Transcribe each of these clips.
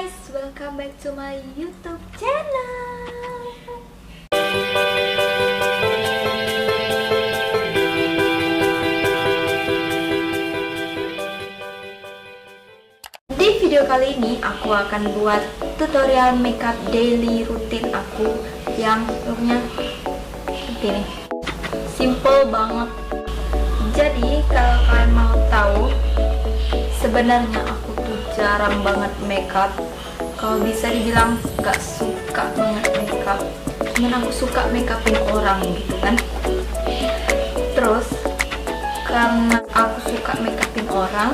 guys, welcome back to my YouTube channel. Di video kali ini aku akan buat tutorial makeup daily rutin aku yang looknya seperti ini. Simple banget. Jadi kalau kalian mau tahu, sebenarnya aku tuh jarang banget makeup. Kalau bisa dibilang gak suka banget makeup. Cuman aku suka makeupin orang gitu kan. Terus karena aku suka makeupin orang,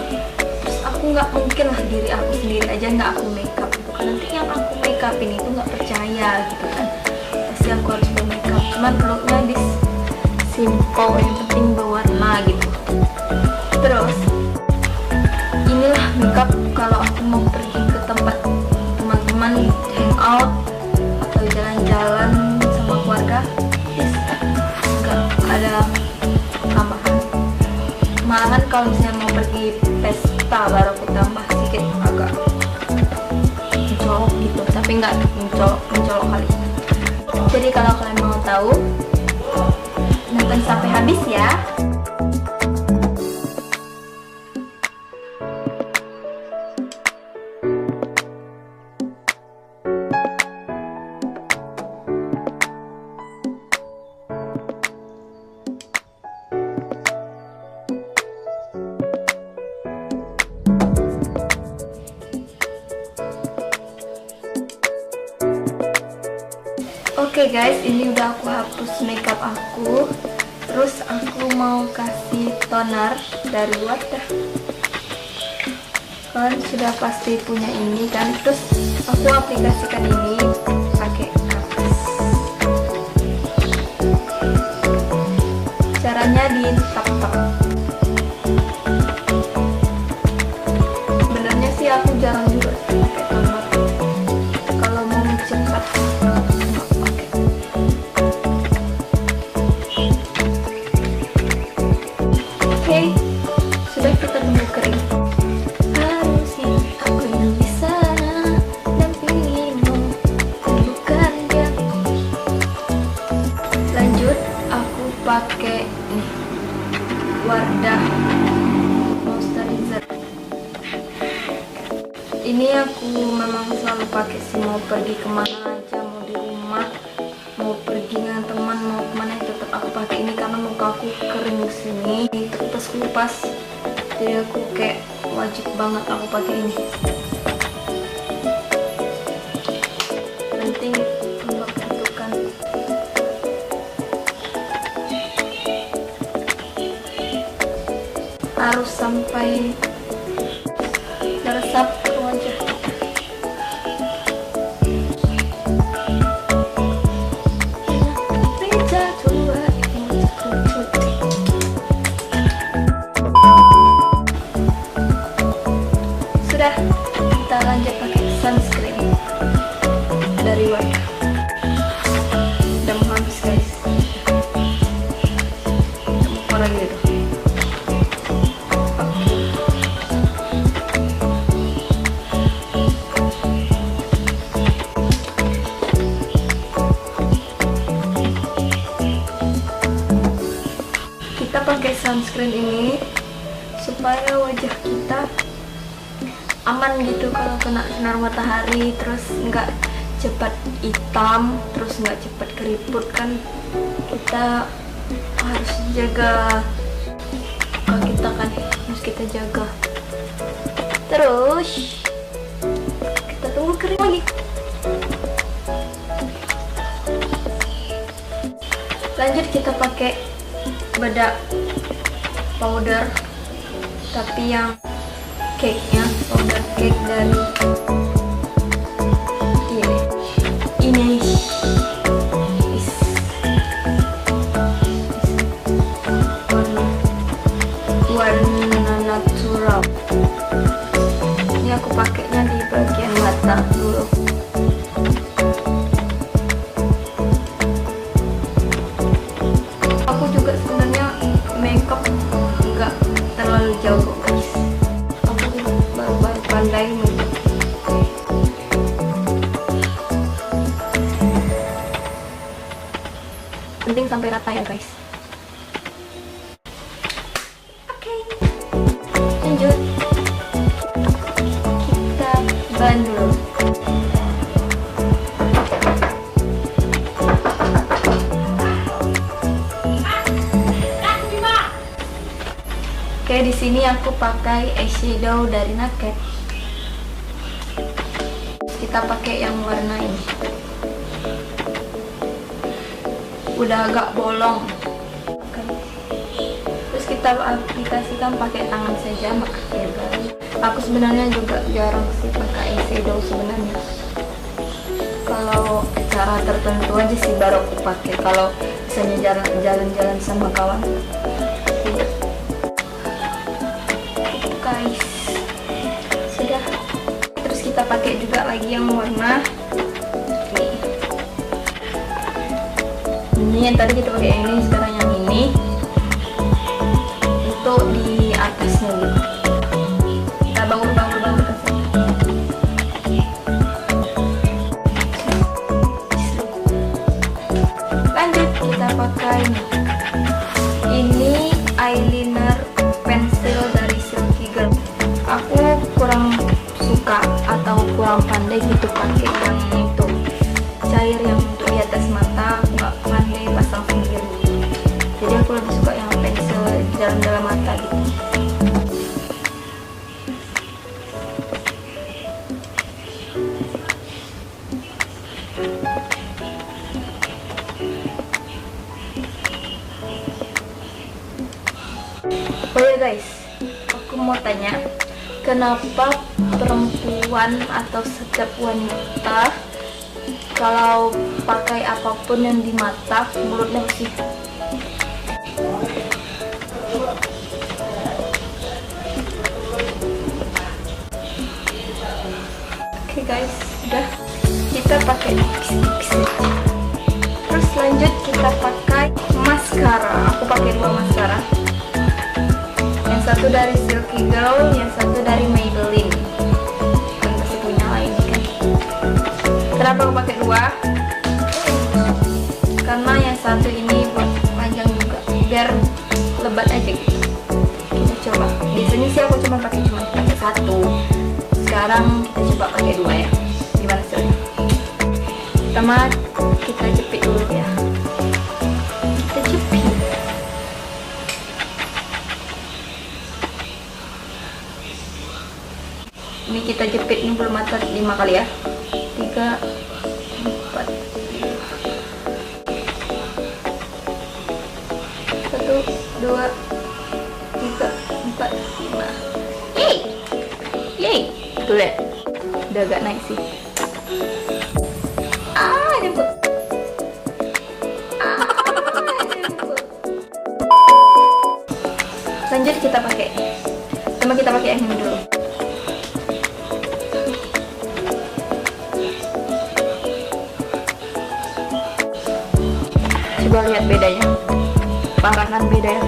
terus aku nggak mungkin lah diri aku sendiri aja nggak aku makeup gitu kan. Nanti yang aku makeupin itu nggak percaya gitu kan. Pasti aku harus bermakeup. Cuman looknya this simple, yang penting berwarna gitu. Terus inilah makeup kalau aku mau pergi ke tempat teman-teman hangout atau jalan-jalan sama keluarga. Yes, nggak ada tambahan. Malahan kalau misalnya mau pergi pesta baru aku tambah sedikit agak mencolok gitu, tapi nggak mencolok kali. Jadi kalau kalian mau tahu, nonton sampai habis ya. Oke guys, ini udah aku hapus makeup aku. Terus aku mau kasih toner dari Wadah. Kalian sudah pasti punya ini kan. Terus aku aplikasikan ini pakai kapas. Caranya ditap-tap. Sebenarnya sih aku jarang juga pakai toner. Kalau mau cepat. Oke, sudah kita tunggu kering. Harusnya aku yang bisa dampingimu, bukan dia. Lanjut, aku pakai nih Wadah moisturizer. Ini aku memang selalu pakai sih, mau pergi kemana aja, mau di rumah, mau pergi dengan teman, mau kemana, tetap aku pakai ini karena muka aku kering sini terus kupas. Jadi aku kayak wajib banget aku pakai ini. Penting untuk tentukan. Harus sampai meresap ke wajah. Sudah, kita lanjut pakai sunscreen dari Wadah. Udah mau habis guys. Udah mau keluar lagi tuh. Kita pakai sunscreen ini supaya wajah kita aman gitu kalau kena sinar matahari, terus nggak cepat hitam, terus nggak cepat keriput kan. Kita harus jaga muka kita kan, harus kita jaga. Terus kita tunggu kering lagi. Lanjut kita pakai bedak powder, tapi yang cake-nya, powder cake dari ini warna natural. Ini aku pakainya di bagian mata dulu. Aku juga sebenarnya makeup nggak terlalu jauh guys. Aku baru pandai makeup. penting sampai rata ya guys. Oke, lanjut kita blend dulu. Oke, di sini aku pakai eyeshadow dari Naked. Kita pakai yang warna ini. Udah agak bolong. Oke. Terus kita aplikasikan pakai tangan saja, makasih ya guys. Aku sebenarnya juga jarang sih pakai eyeshadow sebenarnya. Kalau cara tertentu aja sih baru aku pakai. Kalau misalnya jalan-jalan sama kawan. Guys, sudah. Terus kita pakai juga lagi yang warna ini yang tadi kita pakai yang ini, sekarang yang ini itu di atasnya gitu. Kita bangun ke sini. Lanjut kita pakai ini eyeliner pensil dari Silky Girl. Aku kurang suka atau kurang pandai gitu pakai yang itu cair yang untuk di atas mata. Aku nggak pandai pasang sendiri, jadi aku lebih suka yang pensil di dalam mata gitu. Oh ya guys, aku mau tanya, kenapa perempuan atau setiap wanita kalau pakai apapun yang di mata mulutnya bersih? Oke guys, udah kita pakai terus lanjut kita pakai maskara. Aku pakai 2 maskara. Yang satu dari Silky Girl, yang satu dari Maybelline. Kan masih punya lain kan. Kenapa aku pakai 2? Karena yang satu ini buat panjang juga, biar lebat aja gitu. Kita coba. Biasanya sih aku cuma pakai 1. Sekarang kita coba pakai 2 ya. Gimana hasilnya? Pertama kita jepit dulu ya. Kita jepit. Ini kita jepit nih bulu mata 5 kali ya. 3, 4, 1, 2, 3, 4, 5. Yeay, tuh lihat, udah agak naik sih. Nyemput. Lanjut kita pakai. Sama kita pakai yang ini dulu. Coba lihat bedanya, parah kan beda ya.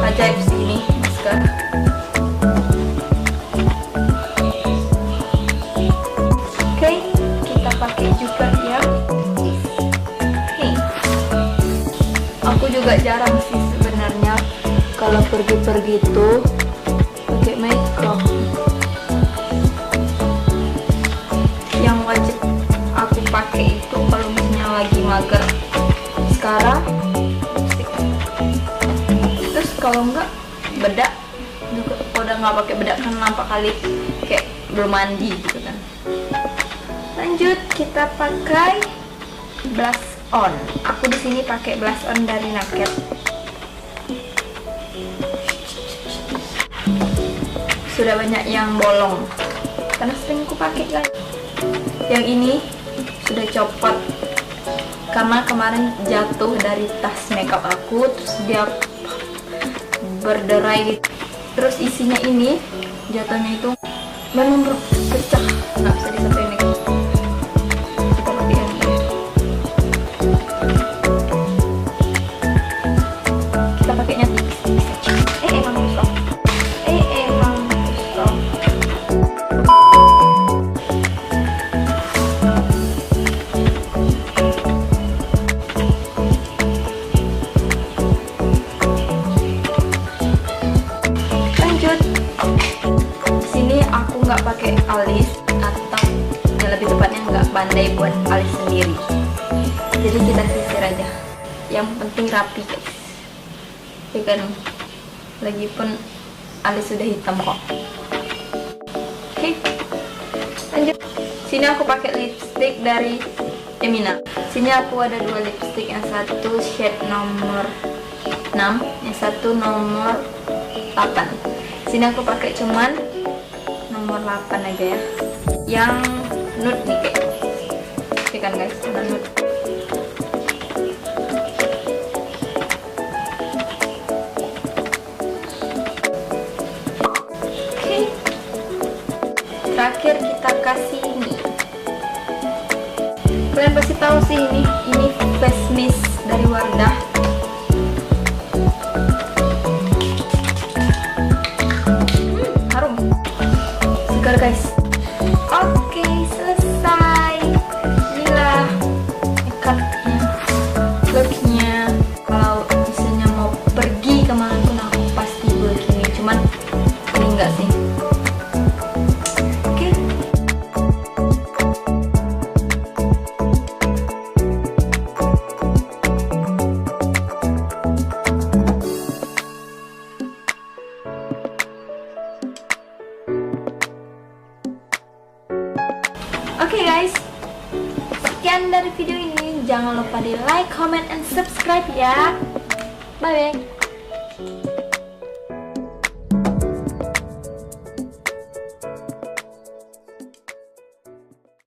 Ajaib sih ini maskara. Oke, kita pakai juga ya. Aku juga jarang sih sebenarnya kalau pergi-pergi tuh pakai makeup. Yang wajib aku pakai itu kalau misalnya lagi mager sekarang lipstick. Terus kalau enggak bedak juga. Kalau udah nggak pakai bedak kan nampak kali kayak belum mandi gitu kan. Lanjut kita pakai blush on. Aku di sini pakai blush on dari Naked. Sudah banyak yang bolong karena sering aku pakai kan. Yang ini sudah copot karena kemarin jatuh dari tas makeup aku, terus dia berderai gitu. Terus isinya ini jatuhnya itu benar-benar pecah, nggak bisa disampaikan gitu. Kita pakai yang ini. Kita pakainya tipis-tipis aja. Emang susah. Emang susah. nggak pakai alis, atau yang lebih tepatnya nggak pandai buat alis sendiri, jadi kita sisir aja. Yang penting rapi guys, ya kan, lagipun alis sudah hitam kok. Oke, lanjut. Sini aku pakai lipstick dari Emina. Sini aku ada 2 lipstick, yang satu shade nomor 6, yang satu nomor 8. Sini aku pakai cuman nomor 8 aja ya, yang nude nih kayak. Oke kan guys, warna nude. Oke, terakhir kita kasih ini. Kalian pasti tahu sih ini face mist dari Wardah. Harum, segar guys. Oke, selesai. Inilah makeupnya, looknya. Kalau misalnya mau pergi kemana pun aku pasti begini. Cuman ini enggak sih. Oke. Oke guys, sekian dari video ini. Jangan lupa di like, comment, and subscribe ya. Bye bye.